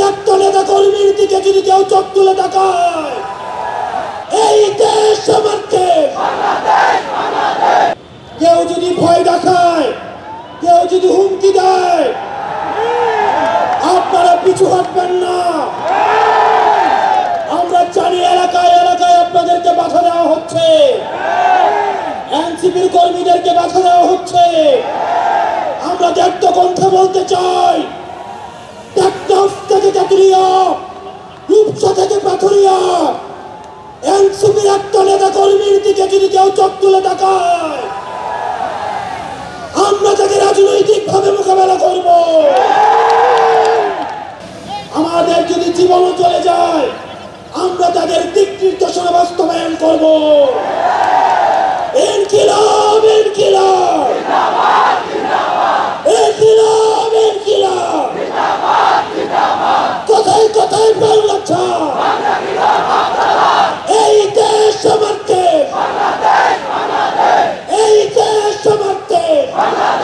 একটা নেতা কর্মীর দিকে যদি কেউ চোখ তুলে তাকায়, এই দেশ আমাকে কেউ যদি ভয় দেখায়, কেউ যদি হুমকি দেয়, আপনারা পিছু হটবেন না। আমরা জানি এলাকায় এলাকায় আপনাদেরকে বাধা দেওয়া হচ্ছে, এনসিপির কর্মীদেরকে বাধা দেওয়া হচ্ছে। আমরা দেখত কণ্ঠে বলতে চাই, টেকনাফ থেকে তেঁতুলিয়া, রূপসা থেকে পাথুরিয়া, এনসিপির একটা নেতা কর্মীর দিকে যদি কেউ চোখ তুলে তাকায়, আমরা তাকে রাজনৈতিক ভাবে মোকাবেলা করব। আমাদের যদি জীবনও চলে যায়, আমরা তাদের দিক নির্দেশনা বাস্তবায়ন করব। ইনকিলাব ইনকিলাব ইনকিলাব ইনকিলাব, কোথায় কোথায় বাংলা ছাড়, এই দেশ আমার দেশ, এই দেশ আমার দেশ।